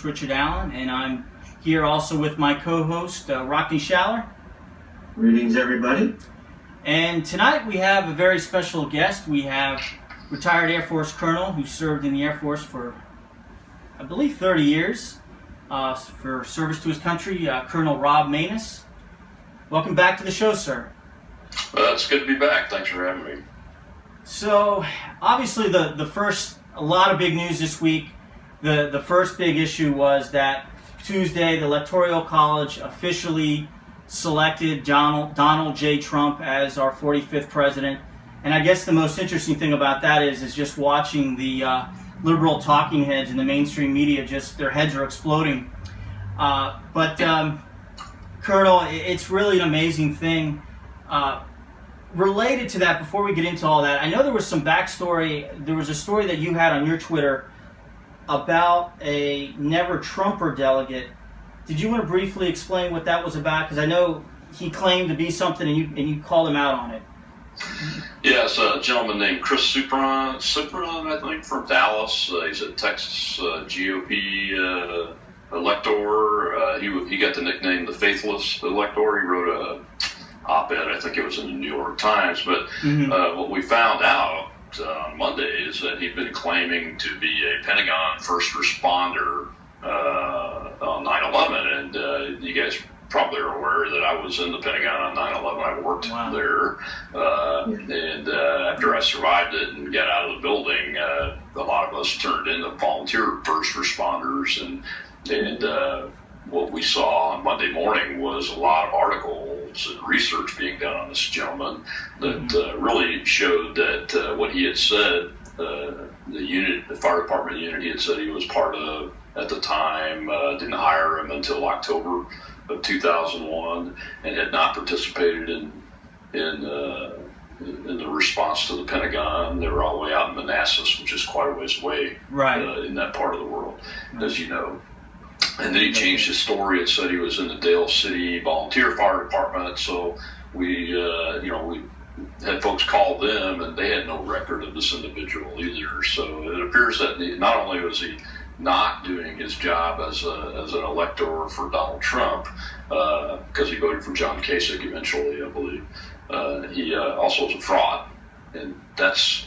host, Richard Allen, and I'm here also with my co-host, Rockney Schaller. Greetings, everybody. And tonight we have a very special guest. We have retired Air Force Colonel who served in the Air Force for, I believe, 30 years for service to his country, Colonel Rob Maness. Welcome back to the show, sir. It's good to be back. Thanks for having me. So, obviously, a lot of big news this week. The first big issue was that Tuesday, the Electoral College officially selected Donald J. Trump as our 45th president. And I guess the most interesting thing about that is just watching the liberal talking heads in the mainstream media, just their heads are exploding. But Colonel, it's really an amazing thing. Related to that, before we get into all that, I know there was some backstory. There was a story that you had on your Twitter about a never Trumper delegate. Did you want to briefly explain what that was about? Because I know he claimed to be something, and you called him out on it. Yeah, it's a gentleman named Chris Supran, I think, from Dallas. He's a Texas GOP elector. He got the nickname the Faithless Elector. He wrote a op-ed, I think it was in the New York Times. But what we found out on Monday is that he'd been claiming to be a Pentagon first responder on 9/11, and you guys probably are aware that I was in the Pentagon on 9/11. I worked there, and after I survived it and got out of the building, a lot of us turned into volunteer first responders, and what we saw on Monday morning was a lot of articles and research being done on this gentleman that really showed that what he had said, the fire department unit he had said he was part of at the time, didn't hire him until October of 2001, and had not participated in the response to the Pentagon. They were all the way out in Maness, which is quite a ways away in that part of the world, as you know. And then he changed his story and said he was in the Dale City Volunteer Fire Department. So we had folks call them, and they had no record of this individual either. So it appears that not only was he not doing his job as an elector for Donald Trump, because he voted for John Kasich eventually, I believe, he also was a fraud, and that's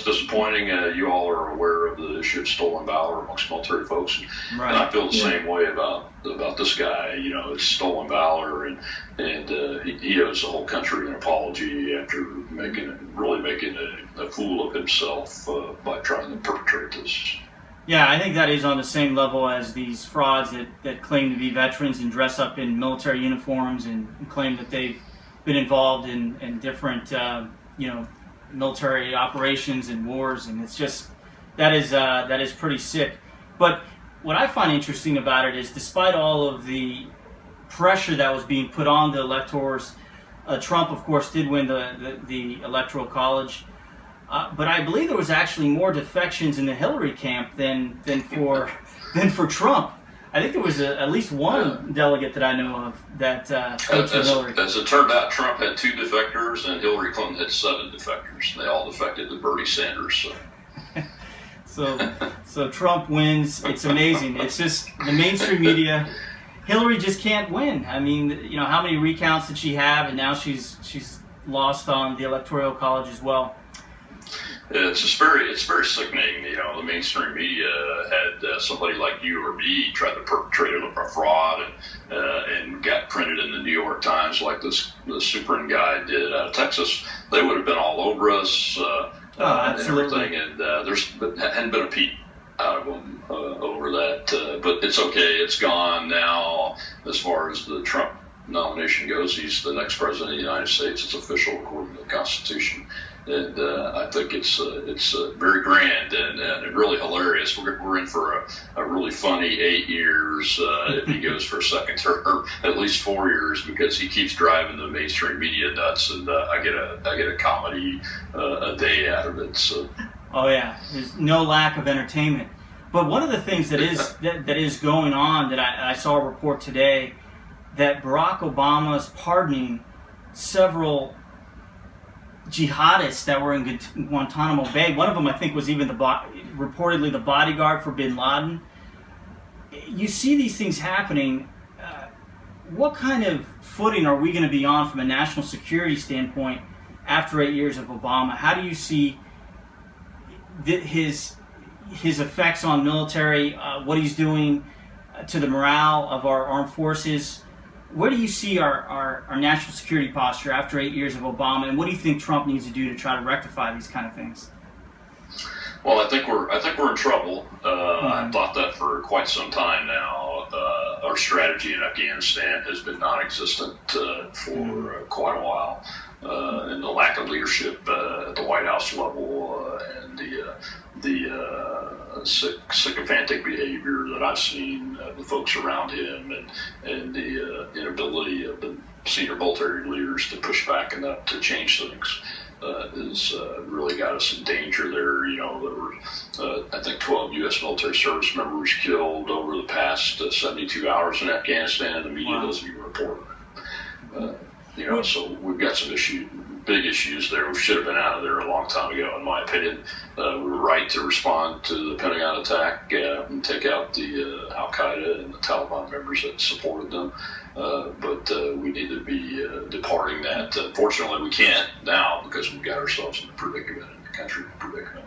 disappointing. You all are aware of the issue of stolen valor amongst military folks, and I feel the same way about this guy. You know, it's stolen valor, and he owes the whole country an apology after making a fool of himself by trying to perpetrate this. Yeah, I think that is on the same level as these frauds that claim to be veterans and dress up in military uniforms and claim that they've been involved in different military operations and wars, and it's just that is pretty sick. But what I find interesting about it is, despite all of the pressure that was being put on the electors, Trump, of course, did win the Electoral College, but I believe there was actually more defections in the Hillary camp than for Trump. I think there was at least one delegate that I know of that spoke to Hillary. As it turned out, Trump had 2 defectors, and Hillary Clinton had 7 defectors. They all defected to Bernie Sanders. So Trump wins. It's amazing. It's just the mainstream media. Hillary just can't win. I mean, how many recounts did she have, and now she's lost on the Electoral College as well. It's very sickening. The mainstream media had somebody like you or me try to perpetrate a fraud and got printed in the New York Times like the Supran guy did out of Texas. They would have been all over us and everything. And there hadn't been a peep out of them over that. But it's okay. It's gone now. As far as the Trump nomination goes, he's the next president of the United States. It's official according to the Constitution. And I think it's very grand and really hilarious. We're in for a really funny 8 years if he goes for a second term, or at least 4 years, because he keeps driving the mainstream media nuts, and I get a comedy a day out of it. So. Oh yeah, there's no lack of entertainment. But one of the things that is going on that I saw a report today that Barack Obama's pardoning several jihadists that were in Guantanamo Bay. One of them, I think, was even reportedly the bodyguard for bin Laden. you see these things happening. What kind of footing are we going to be on from a national security standpoint after 8 years of Obama? How do you see his effects on military, what he's doing to the morale of our armed forces? Where do you see our national security posture after 8 years of Obama, and what do you think Trump needs to do to try to rectify these kind of things? Well, I think we're in trouble. I've thought that for quite some time now. Our strategy in Afghanistan has been non-existent for quite a while, and the lack of leadership at the White House level and the sycophantic behavior that I've seen the folks around him, and the inability of the senior military leaders to push back enough to change things. Has really got us in danger there. There were, I think, 12 U.S. military service members killed over the past 72 hours in Afghanistan. The media doesn't even report it. So we've got some big issues there. We should have been out of there a long time ago, in my opinion. We were right to respond to the Pentagon attack and take out the Al-Qaeda and the Taliban members that supported them. But we need to be departing that. Fortunately, we can't now because we've got ourselves in a predicament, in the country predicament,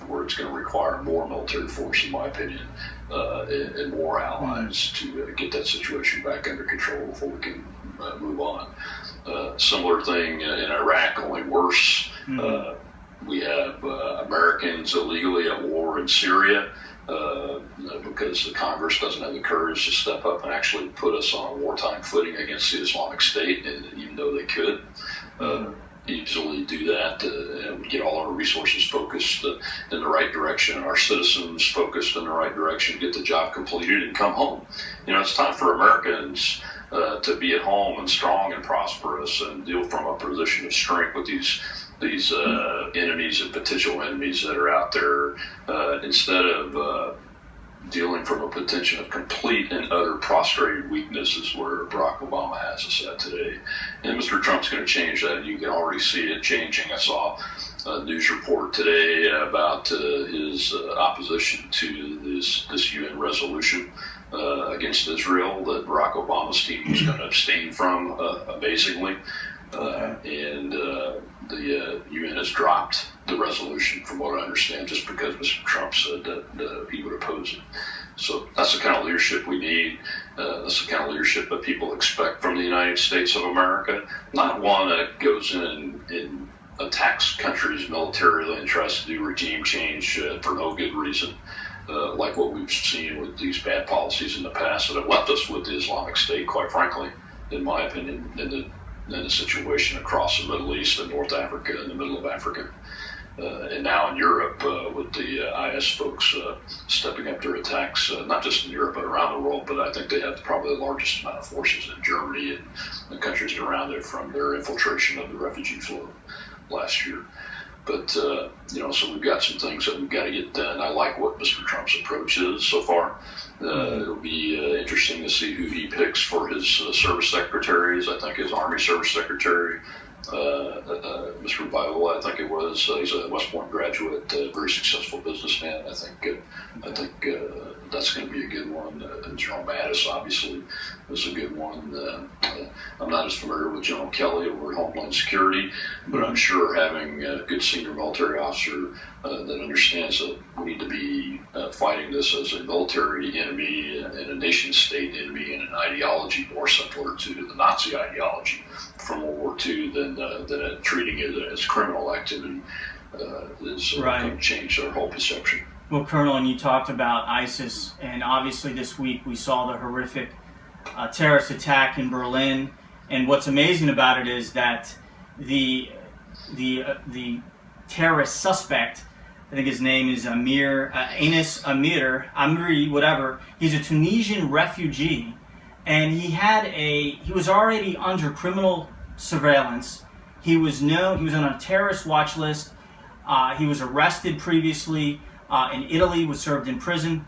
where it's going to require more military force, in my opinion, and more allies to get that situation back under control before we can move on. Similar thing in Iraq, only worse. We have Americans illegally at war in Syria. Because the Congress doesn't have the courage to step up and actually put us on a wartime footing against the Islamic State, and even though they could easily do that and get all our resources focused in the right direction, our citizens focused in the right direction, get the job completed and come home. It's time for Americans to be at home and strong and prosperous and deal from a position of strength with these enemies and potential enemies that are out there, instead of dealing from a position of complete and utter prostrated weakness, is where Barack Obama has us at today. And Mr. Trump's going to change that. You can already see it changing. I saw a news report today about his opposition to this UN resolution against Israel that Barack Obama's team was going to abstain from, amazingly. And the UN has dropped the resolution, from what I understand, just because Mr. Trump said that he would oppose it. So that's the kind of leadership we need. That's the kind of leadership that people expect from the United States of America. Not one that goes in and attacks countries militarily and tries to do regime change for no good reason, like what we've seen with these bad policies in the past that have left us with the Islamic State, quite frankly, in my opinion, in the situation across the Middle East and North Africa and the middle of Africa. And now in Europe, with the IS folks stepping up their attacks, not just in Europe but around the world, but I think they have probably the largest amount of forces in Germany and the countries around it from their infiltration of the refugee flow last year. But, so we've got some things that we've got to get done. I like what Mr. Trump's approach is so far. It'll be interesting to see who he picks for his service secretaries. I think his Army Service Secretary, Mr. Viola, I think it was. He's a West Point graduate, very successful businessman. I think that's going to be a good one. General Maness, obviously, is a good one. I'm not as familiar with General Kelly over Homeland Security, but I'm sure having a good senior military officer that understands that we need to be fighting this as a military enemy and a nation-state enemy and an ideology more similar to the Nazi ideology from World War II than treating it as criminal activity is going to change our whole perception. Well, Colonel, and you talked about ISIS, and obviously this week we saw the horrific terrorist attack in Berlin. And what's amazing about it is that the terrorist suspect, I think his name is Maness, whatever. He's a Tunisian refugee, and he was already under criminal surveillance. He was on a terrorist watch list. He was arrested previously in Italy, was served in prison.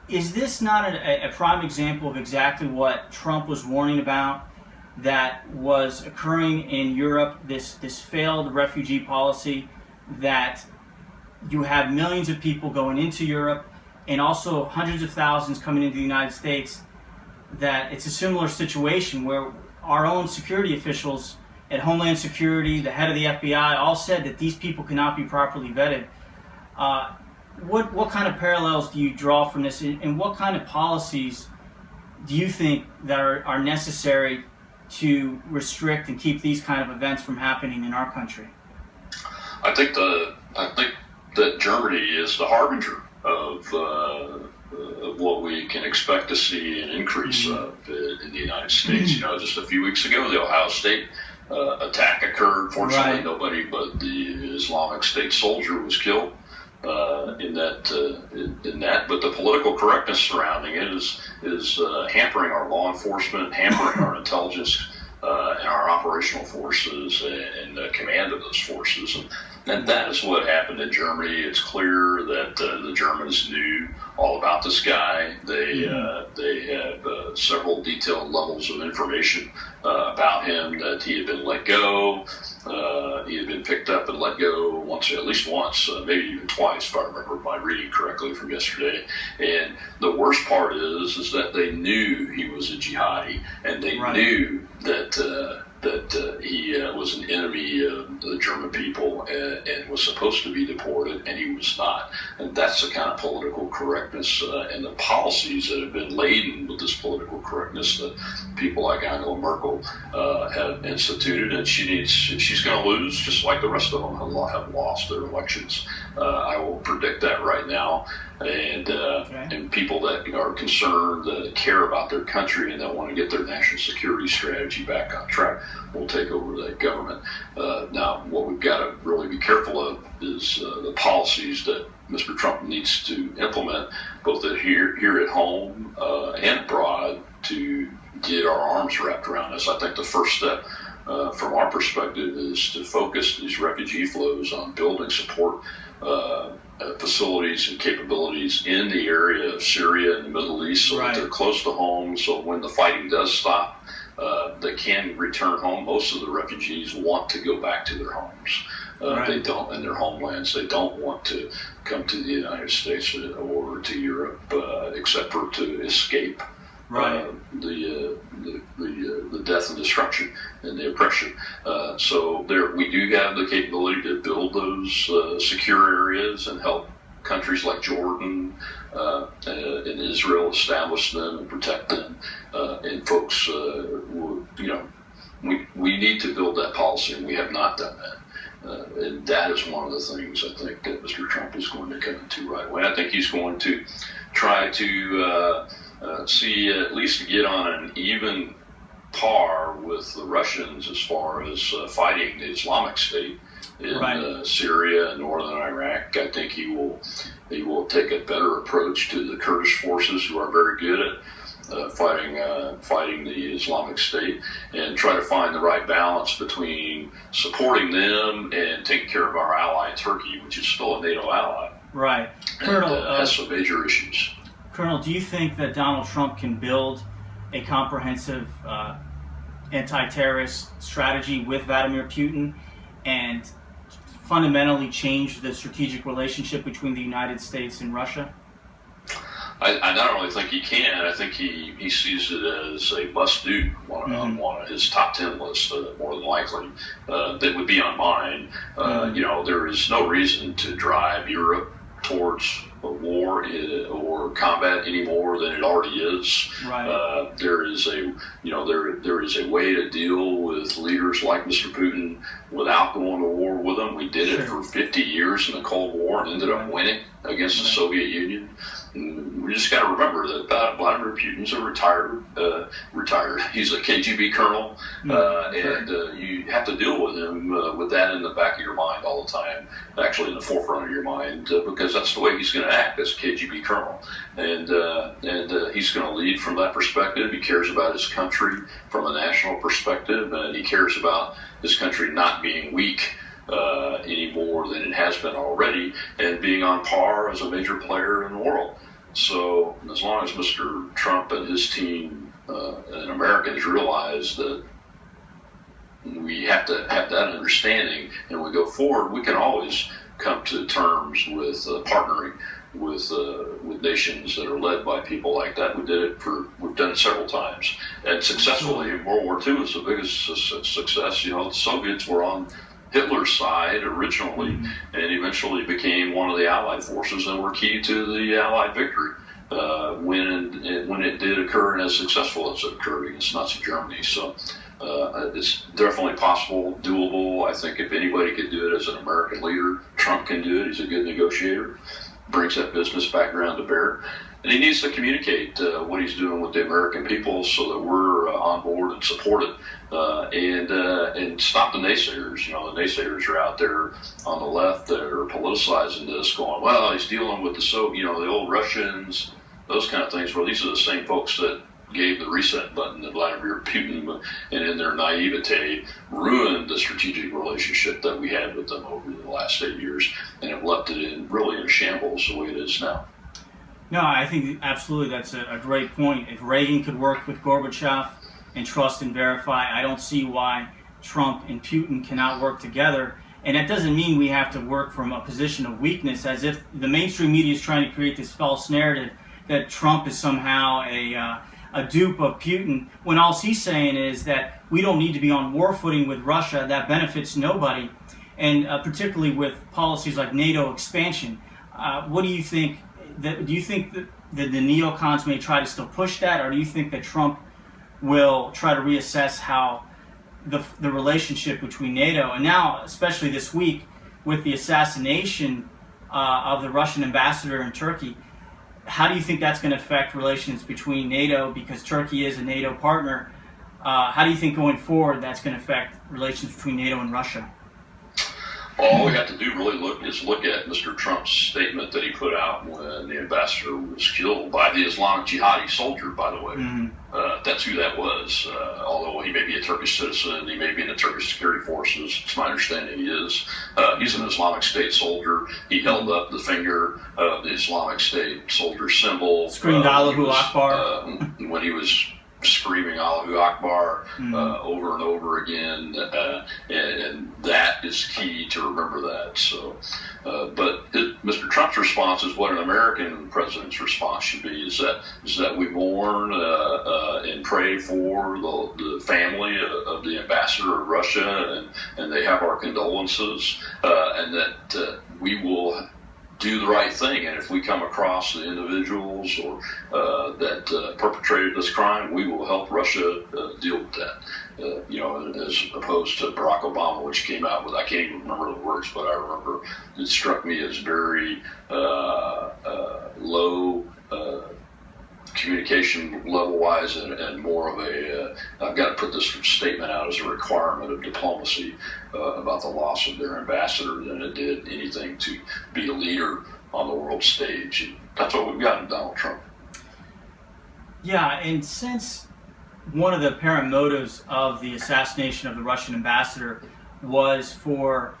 Is this not a prime example of exactly what Trump was warning about that was occurring in Europe, this failed refugee policy, that you have millions of people going into Europe and also hundreds of thousands coming into the United States, that it's a similar situation where our own security officials at Homeland Security, the head of the FBI, all said that these people cannot be properly vetted. What kind of parallels do you draw from this, and what kind of policies do you think that are necessary to restrict and keep these kind of events from happening in our country? I think that Germany is the harbinger of what we can expect to see an increase of in the United States. You know, just a few weeks ago, the Ohio State attack occurred. Fortunately, Right. Nobody but the Islamic State soldier was killed in that. But the political correctness surrounding it is hampering our law enforcement, hampering our intelligence and our operational forces and the command of those forces. And that is what happened in Germany. It's clear that the Germans knew all about this guy. They have several detailed levels of information about him, that he had been let go. He had been picked up and let go at least once, maybe even twice, if I remember my reading correctly from yesterday. And the worst part is that they knew he was a jihadi, and they Right. knew that he was an enemy of the German people and was supposed to be deported, and he was not. And that's the kind of political correctness and the policies that have been laden with this political correctness that people like Angela Merkel have instituted. And she's going to lose, just like the rest of them have lost their elections. I will predict that right now. And people that are concerned, that care about their country, and that want to get their national security strategy back on track will take over that government. Now, what we've got to really be careful of is the policies that Mr. Trump needs to implement, both here at home and abroad, to get our arms wrapped around us. I think the first step from our perspective is to focus these refugee flows on building support facilities and capabilities in the area of Syria and the Middle East, so Right. that they're close to home, so when the fighting does stop, they can return home. Most of the refugees want to go back to their homes. Right. They don't, in their homelands. They don't want to come to the United States or to Europe, except for to escape Right. the death and destruction and the oppression. So we do have the capability to build those secure areas and help countries like Jordan and Israel establish them and protect them. And folks, we need to build that policy, and we have not done that. And that is one of the things I think that Mr. Trump is going to come into right away. I think he's going to try to at least get on an even par with the Russians as far as fighting the Islamic State in Right. Syria and northern Iraq. I think he will take a better approach to the Kurdish forces, who are very good at fighting the Islamic State, and try to find the right balance between supporting them and taking care of our ally Turkey, which is still a NATO ally. Right. And Colonel, has some major issues. Colonel, do you think that Donald Trump can build a comprehensive anti-terrorist strategy with Vladimir Putin and fundamentally change the strategic relationship between the United States and Russia? I not only think he can, I think he sees it as a must-do on one of his top 10 lists, more than likely. That would be on mine. There is no reason to drive Europe towards a war or combat any more than it already is. Right. There is a way to deal with leaders like Mr. Putin without going to war with them. We did it for 50 years in the Cold War and ended up winning against the Soviet Union. And we just got to remember that Vladimir Putin's a retired. He's a KGB colonel, and you have to deal with him with that in the back of your mind all the time, actually in the forefront of your mind, because that's the way he's going to act as a KGB colonel. And he's going to lead from that perspective. He cares about his country from a national perspective, and he cares about his country not being weak any more than it has been already, and being on par as a major player in the world. So as long as Mr. Trump and his team and Americans realize that we have to have that understanding and we go forward, we can always come to terms with partnering with nations that are led by people like that. We've done it several times and successfully. World War II was the biggest success. The Soviets were on Hitler's side originally, and eventually became one of the Allied forces and were key to the Allied victory when it did occur, and as successful as it occurred against Nazi Germany. So it's definitely possible, doable. I think if anybody could do it as an American leader, Trump can do it. He's a good negotiator, brings that business background to bear. And he needs to communicate what he's doing with the American people so that we're on board and support it, and stop the naysayers. The naysayers are out there on the left that are politicizing this, going, well, he's dealing with the old Russians, those kind of things. Well, these are the same folks that gave the reset button to Vladimir Putin, and in their naivete ruined the strategic relationship that we had with them over the last 8 years, and have left it really in shambles the way it is now. No, I think absolutely that's a great point. If Reagan could work with Gorbachev and trust and verify, I don't see why Trump and Putin cannot work together. And that doesn't mean we have to work from a position of weakness, as if the mainstream media is trying to create this false narrative that Trump is somehow a dupe of Putin, when all he's saying is that we don't need to be on war footing with Russia. That benefits nobody, and particularly with policies like NATO expansion. What do you think? Do you think that the neocons may try to still push that, or do you think that Trump will try to reassess how the relationship between NATO, and now especially this week with the assassination of the Russian ambassador in Turkey, how do you think that's going to affect relations between NATO, because Turkey is a NATO partner? How do you think going forward that's going to affect relations between NATO and Russia? All we have to do really look at Mr. Trump's statement that he put out when the ambassador was killed by the Islamic Jihadi soldier, by the way. That's who that was. Although he may be a Turkish citizen, he may be in the Turkish security forces. It's my understanding he is. He's an Islamic State soldier. He held up the finger of the Islamic State soldier symbol. Screamed Allahu Akbar. When he was screaming Allahu Akbar over and over again, and that is key to remember that. So, but Mr. Trump's response is what an American president's response should be: is that we mourn and pray for the family of the ambassador of Russia, and they have our condolences, and that we will do the right thing, and if we come across the individuals or that perpetrated this crime, we will help Russia deal with that. As opposed to Barack Obama, which came out with, I can't even remember the words, but I remember it struck me as very low communication level-wise, and more of I've got to put this statement out as a requirement of diplomacy about the loss of their ambassador than it did anything to be a leader on the world stage. And that's what we've got in Donald Trump. Yeah, and since one of the apparent motives of the assassination of the Russian ambassador was for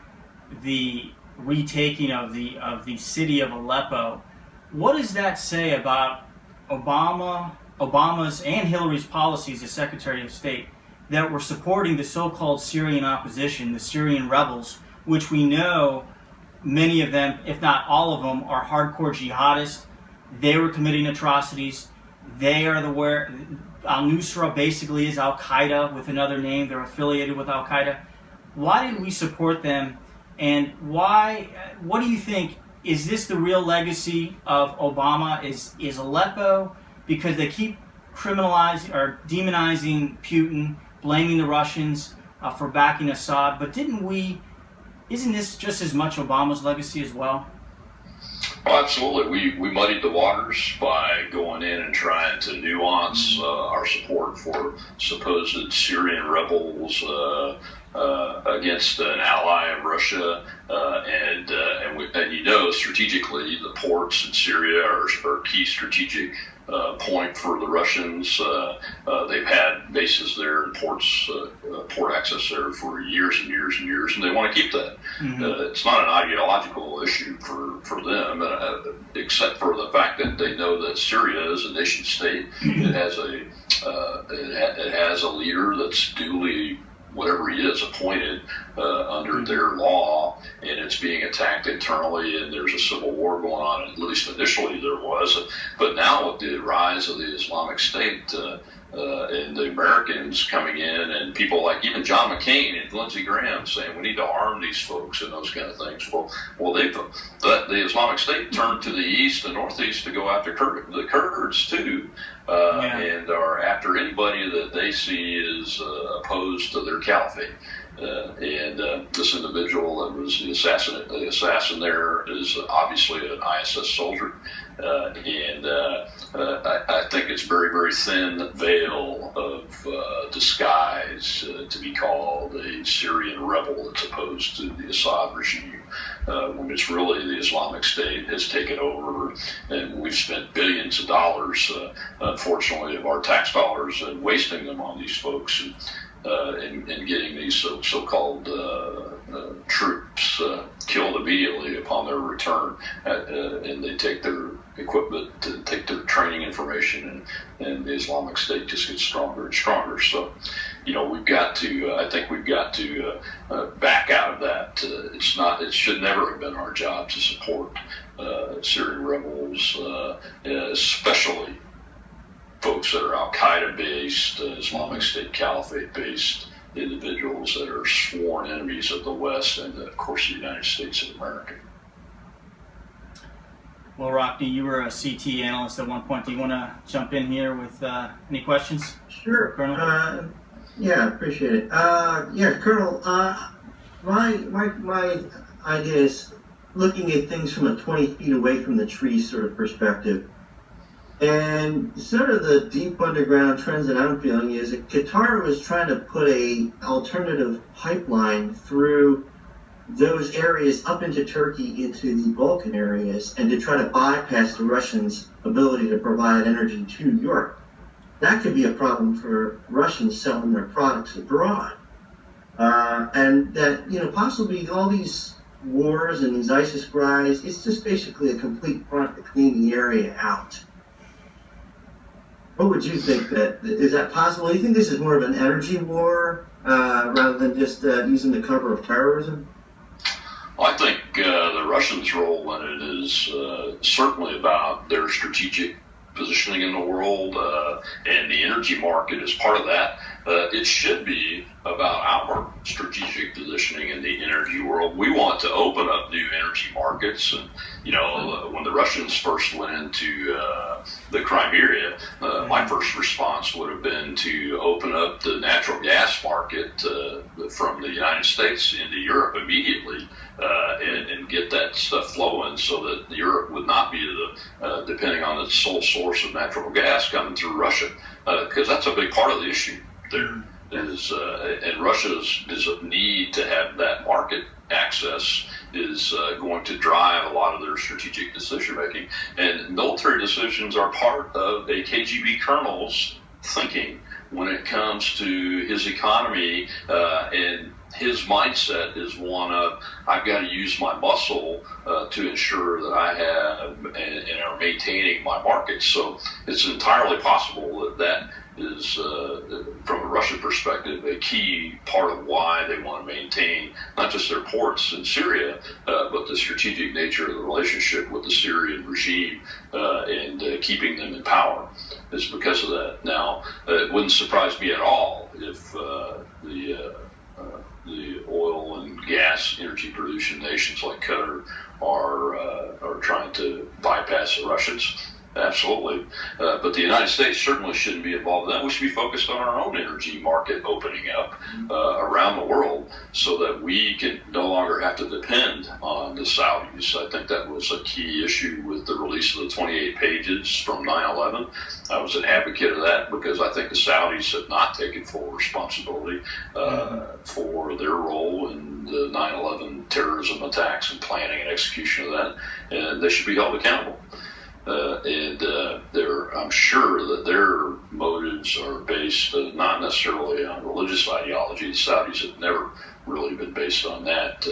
the retaking of the city of Aleppo, what does that say about Obama's and Hillary's policies as Secretary of State that were supporting the so-called Syrian opposition, the Syrian rebels, which we know many of them, if not all of them, are hardcore jihadists? They were committing atrocities. They are al-Nusra basically is Al-Qaeda with another name. They're affiliated with Al-Qaeda. Why did we support them? And what do you think? Is this the real legacy of Obama? Is Aleppo, because they keep criminalizing or demonizing Putin, blaming the Russians for backing Assad, but isn't this just as much Obama's legacy as well? Oh, absolutely. We muddied the waters by going in and trying to nuance our support for supposed Syrian rebels against an ally of Russia, and strategically the ports in Syria are a key strategic point for the Russians. They've had bases there and port access there for years and years and years, and they want to keep that. It's not an ideological issue for them, except for the fact that they know that Syria is a nation state. It has a leader that's duly, whatever he is, appointed under their law and it's being attacked internally, and there's a civil war going on. At least initially there was, but now with the rise of the Islamic State. And the Americans coming in, and people like even John McCain and Lindsey Graham saying we need to arm these folks and those kind of things. Well, the Islamic State turned to the east and northeast to go after the Kurds too, and are after anybody that they see is opposed to their caliphate. This individual that was the assassin there is obviously an ISS soldier, I think it's very, very thin veil of disguise to be called a Syrian rebel as opposed to the Assad regime, when it's really the Islamic State has taken over, and we've spent billions of dollars, unfortunately, of our tax dollars, and wasting them on these folks. And getting these so-called troops killed immediately upon their return, and they take their equipment, to take their training information, and the Islamic State just gets stronger and stronger. So, we've got to. I think we've got to back out of that. It should never have been our job to support Syrian rebels, especially folks that are Al-Qaeda based, Islamic State Caliphate based individuals that are sworn enemies of the West and, of course, the United States of America. Well, Rockney, you were a CT analyst at one point. Do you want to jump in here with any questions? Sure. Colonel? Yeah, appreciate it. Colonel, my idea is looking at things from a 20 feet away from the tree sort of perspective. And sort of the deep underground trends that I'm feeling is that Qatar was trying to put a alternative pipeline through those areas up into Turkey, into the Balkan areas, and to try to bypass the Russians' ability to provide energy to Europe. That could be a problem for Russians selling their products abroad. And that, possibly all these wars and these ISIS rise, it's just basically a complete front to clean the area out. What would you think? Is that possible? Do you think this is more of an energy war rather than just using the cover of terrorism? Well, I think the Russians' role in it is certainly about their strategic positioning in the world, and the energy market is part of that. It should be about our strategic positioning in the energy world. We want to open up new energy markets, and when the Russians first went into the Crimea, my first response would have been to open up the natural gas market from the United States into Europe immediately, and get that stuff flowing so that Europe would not be depending on the sole source of natural gas coming through Russia, because that's a big part of the issue there. And Russia's need to have that market access is going to drive a lot of their strategic decision making. And military decisions are part of a KGB colonel's thinking when it comes to his economy, and his mindset is one of, I've got to use my muscle to ensure that I have and are maintaining my markets. So it's entirely possible that is, from a Russian perspective, a key part of why they want to maintain not just their ports in Syria, but the strategic nature of the relationship with the Syrian regime, and keeping them in power is because of that. Now, it wouldn't surprise me at all if the oil and gas energy producing nations like Qatar are trying to bypass the Russians. Absolutely. But the United States certainly shouldn't be involved in that. We should be focused on our own energy market opening up around the world so that we can no longer have to depend on the Saudis. I think that was a key issue with the release of the 28 pages from 9/11. I was an advocate of that because I think the Saudis have not taken full responsibility for their role in the 9/11 terrorism attacks and planning and execution of that, and they should be held accountable. I'm sure that their motives are based not necessarily on religious ideology. The Saudis have never really been based on that.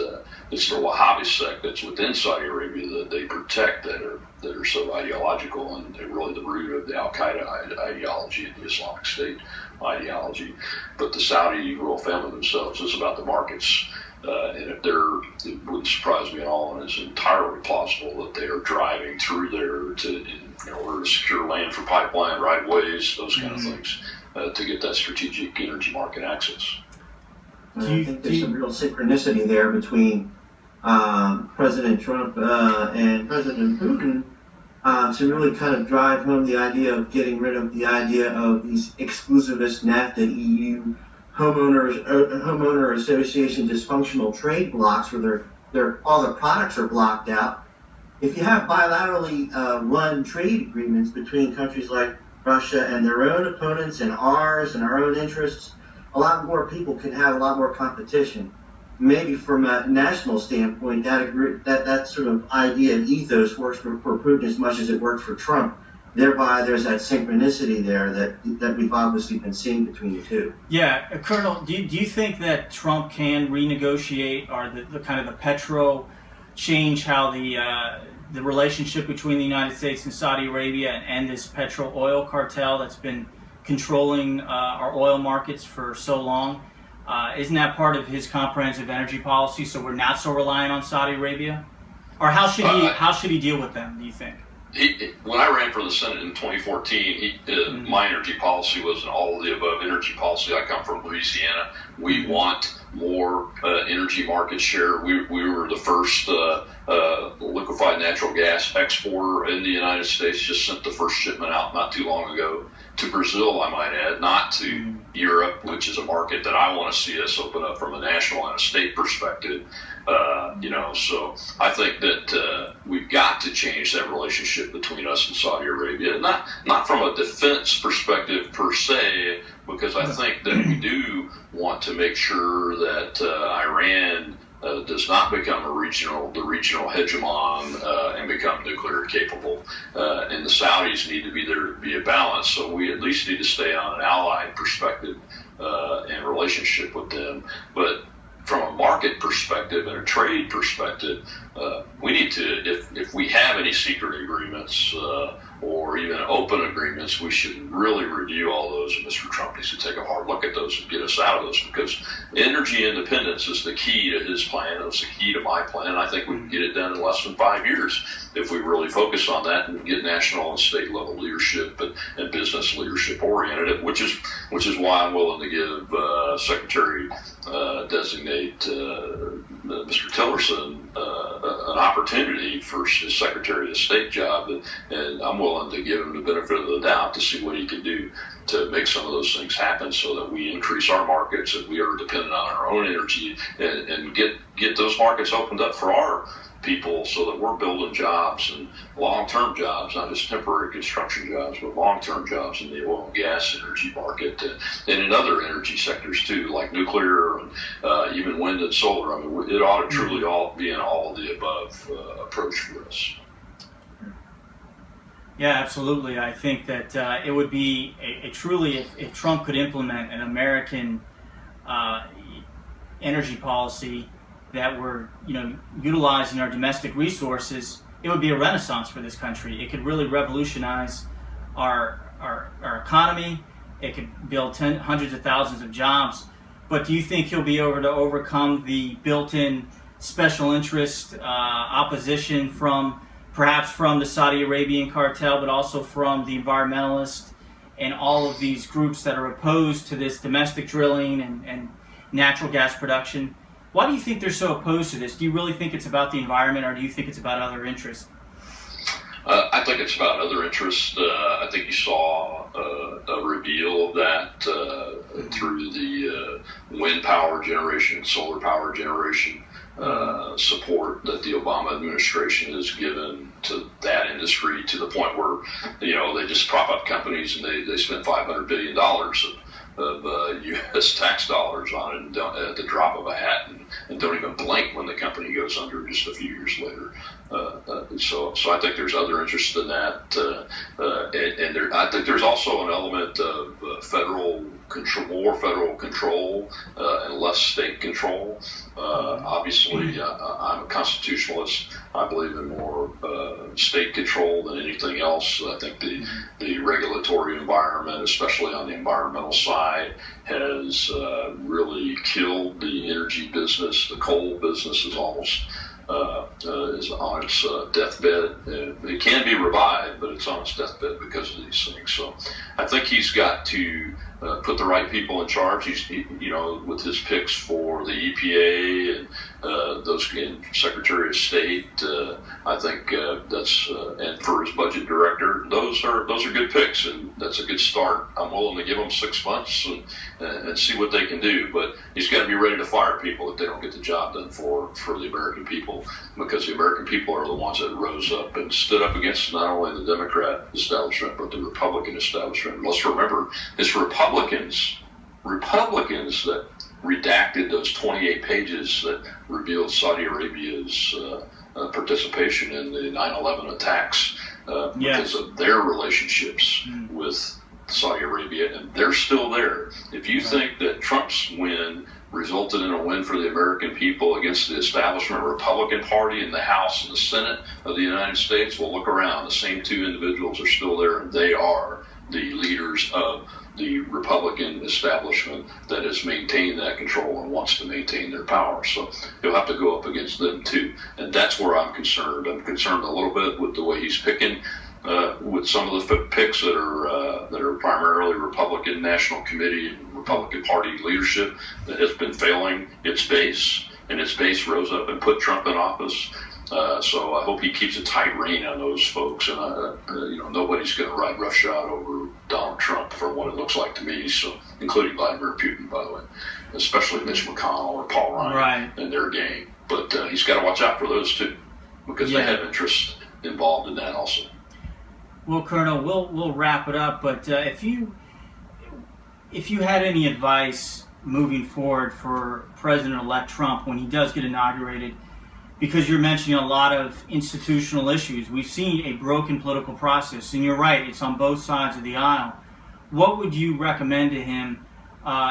It's the Wahhabi sect that's within Saudi Arabia that they protect that are so ideological, and they're really the root of the Al-Qaeda ideology and the Islamic State ideology. But the Saudi royal family themselves is about the markets. And if it wouldn't surprise me at all, and it's entirely plausible that they are driving through there in order to secure land for pipeline right of ways, those kind of things, to get that strategic energy market access. I think there's some real synchronicity there between President Trump and President Putin to really kind of drive home the idea of getting rid of the idea of these exclusivist NAFTA EU homeowner association dysfunctional trade blocks where all their products are blocked out. If you have bilaterally run trade agreements between countries like Russia and their own opponents and ours and our own interests, a lot more people can have a lot more competition. Maybe from a national standpoint, that sort of idea and ethos works for Putin as much as it worked for Trump. Thereby, there's that synchronicity there that we've obviously been seeing between the two. Yeah, Colonel, do you think that Trump can renegotiate or the kind of the petro change how the relationship between the United States and Saudi Arabia and this petro oil cartel that's been controlling our oil markets for so long? Isn't that part of his comprehensive energy policy? So we're not so reliant on Saudi Arabia, or how should he deal with them? Do you think? When I ran for the Senate in 2014, my energy policy was an all of the above energy policy. I come from Louisiana. We want more energy market share. We were the first liquefied natural gas exporter in the United States. Just sent the first shipment out not too long ago to Brazil, I might add, not to Europe, which is a market that I want to see us open up from a national and a state perspective. So I think that we've got to change that relationship between us and Saudi Arabia, not from a defense perspective per se, because I think that we do want to make sure that Iran does not become the regional hegemon and become nuclear capable, and the Saudis need to be there to be a balance. So we at least need to stay on an allied perspective and relationship with them, but from a market perspective and a trade perspective, we need to, if we have any secret agreements or even open agreements, we should really review all those, and Mr. Trump needs to take a hard look at those and get us out of those, because energy independence is the key to his plan. It's the key to my plan. I think we can get it done in less than 5 years if we really focus on that and get national and state level leadership and business leadership oriented, which is why I'm willing to give Secretary designate Mr. Tillerson an opportunity for his Secretary of State job, and I'm willing to give him the benefit of the doubt to see what he can do to make some of those things happen so that we increase our markets and we are dependent on our own energy and get those markets opened up for our people so that we're building jobs and long-term jobs, not just temporary construction jobs, but long-term jobs in the oil and gas energy market and in other energy sectors too, like nuclear and even wind and solar. I mean, it ought to truly all be an all of the above approach for us. Yeah, absolutely. I think that it would be a truly, if Trump could implement an American energy policy that we're utilizing our domestic resources, it would be a renaissance for this country. It could really revolutionize our economy. It could build hundreds of thousands of jobs. But do you think he'll be able to overcome the built-in special interest opposition perhaps from the Saudi Arabian cartel, but also from the environmentalists and all of these groups that are opposed to this domestic drilling and natural gas production? Why do you think they're so opposed to this? Do you really think it's about the environment, or do you think it's about other interests? I think it's about other interests. I think you saw a reveal of that through the wind power generation, solar power generation support that the Obama administration has given to that industry, to the point where they just prop up companies and they spend $500 billion of U.S. tax dollars on it at the drop of a hat and don't even blink when the company goes under just a few years later. So I think there's other interest in that, and I think there's also an element of more federal control and less state control. Obviously, I'm a constitutionalist. I believe in more state control than anything else. I think the regulatory environment, especially on the environmental side, has really killed the energy business. The coal business is almost is on its deathbed. It can be revived, but it's on its deathbed because of these things. So I think he's got to put the right people in charge. With his picks for the EPA and those and Secretary of State, I think and for his budget director, those are good picks, and that's a good start. I'm willing to give them 6 months and see what they can do, but he's got to be ready to fire people if they don't get the job done for the American people, because the American people are the ones that rose up and stood up against not only the Democrat establishment but the Republican establishment. Let's remember, it's Republicans that redacted those 28 pages that revealed Saudi Arabia's participation in the 9/11 attacks because of their relationships with Saudi Arabia, and they're still there. If you think that Trump's win resulted in a win for the American people against the establishment Republican Party in the House and the Senate of the United States, well, look around. The same two individuals are still there, and they are the leaders of the Republican establishment that has maintained that control and wants to maintain their power. So he'll have to go up against them too. And that's where I'm concerned. I'm concerned a little bit with the way he's picking, with some of the picks that are primarily Republican National Committee and Republican Party leadership that has been failing its base, and its base rose up and put Trump in office. So I hope he keeps a tight rein on those folks, and nobody's going to ride roughshod over Donald Trump from what it looks like to me. So, including Vladimir Putin, by the way, especially Mitch McConnell or Paul Ryan and their gang. But he's got to watch out for those too, because they have interest involved in that also. Well, Colonel, we'll wrap it up. But if you had any advice moving forward for President-elect Trump when he does get inaugurated, because you're mentioning a lot of institutional issues. We've seen a broken political process, and you're right, it's on both sides of the aisle. What would you recommend to him?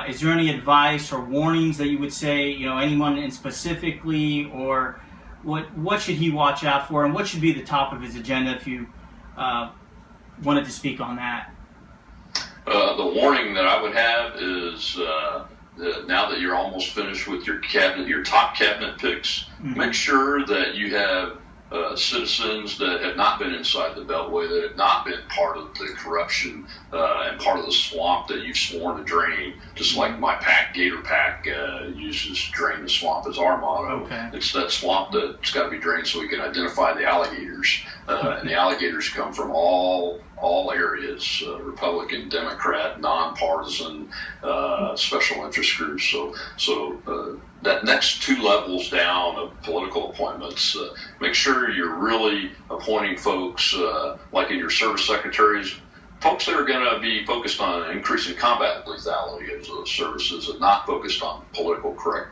Is there any advice or warnings that you would say, anyone in specifically, or what should he watch out for, and what should be the top of his agenda if you wanted to speak on that? The warning that I would have is now that you're almost finished with your top cabinet picks, make sure that you have citizens that have not been inside the Beltway, that have not been part of the corruption and part of the swamp that you've sworn to drain, just like my PAC, Gator PAC, uses drain the swamp as our motto. Okay. It's that swamp that's got to be drained so we can identify the alligators. And the alligators come from all areas, Republican, Democrat, nonpartisan, special interest groups. So that next two levels down of political appointments, make sure you're really appointing folks like in your service secretaries, folks that are going to be focused on increasing combat lethality of those services and not focused on political correct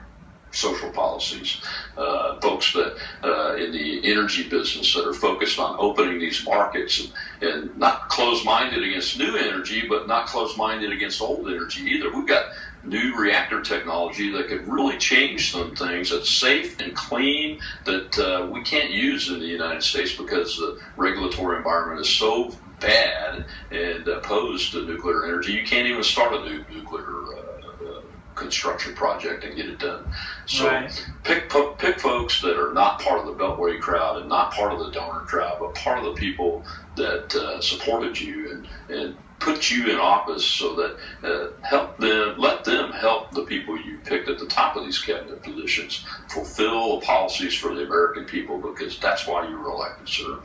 social policies, folks that in the energy business that are focused on opening these markets and not closed-minded against new energy, but not closed-minded against old energy either. We've got new reactor technology that could really change some things that's safe and clean that we can't use in the United States because the regulatory environment is so bad and opposed to nuclear energy. You can't even start a new nuclear construction project and get it done. So pick folks that are not part of the Beltway crowd and not part of the donor crowd, but part of the people that supported you and put you in office so that let them help the people you picked at the top of these cabinet positions fulfill the policies for the American people, because that's why you were elected, sir,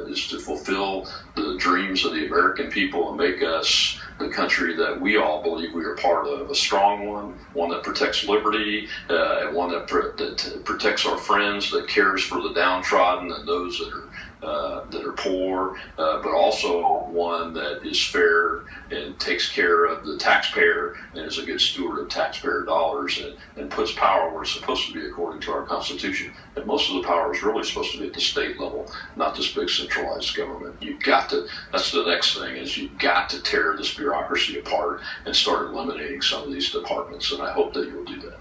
is to fulfill the dreams of the American people and make us the country that we all believe we are part of, a strong one that protects liberty, and one that protects our friends, that cares for the downtrodden and those that are that are poor, but also one that is fair and takes care of the taxpayer and is a good steward of taxpayer dollars and puts power where it's supposed to be according to our Constitution. And most of the power is really supposed to be at the state level, not this big centralized government. That's the next thing, is you've got to tear this bureaucracy apart and start eliminating some of these departments, and I hope that you'll do that.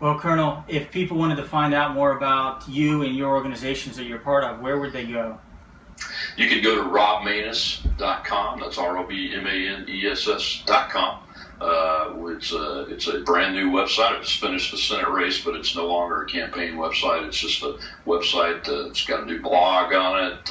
Well, Colonel, if people wanted to find out more about you and your organizations that you're part of, where would they go? You can go to robmaness.com. That's ROBMANESS.com. It's a brand new website. It's finished the Senate race, but it's no longer a campaign website. It's just a website. It's got a new blog on it,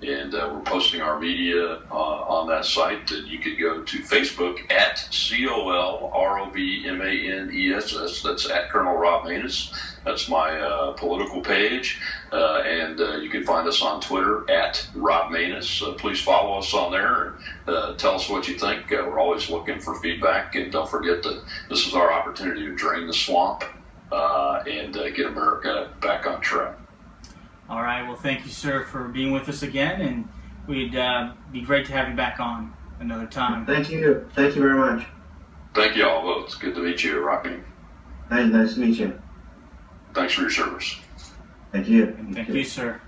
and we're posting our media on that site. And you could go to Facebook at COLROBMANESS. That's at Colonel Rob Maness. That's my political page, and you can find us on Twitter at Rob Maness. Please follow us on there and tell us what you think. We're always looking for feedback, and don't forget that this is our opportunity to drain the swamp and get America back on track. All right. Well, thank you, sir, for being with us again, and we'd be great to have you back on another time. Thank you. Thank you very much. Thank you all. Well, it's good to meet you, Rocky. Hey, nice to meet you. Thanks for your service. Thank you. Thank you, sir.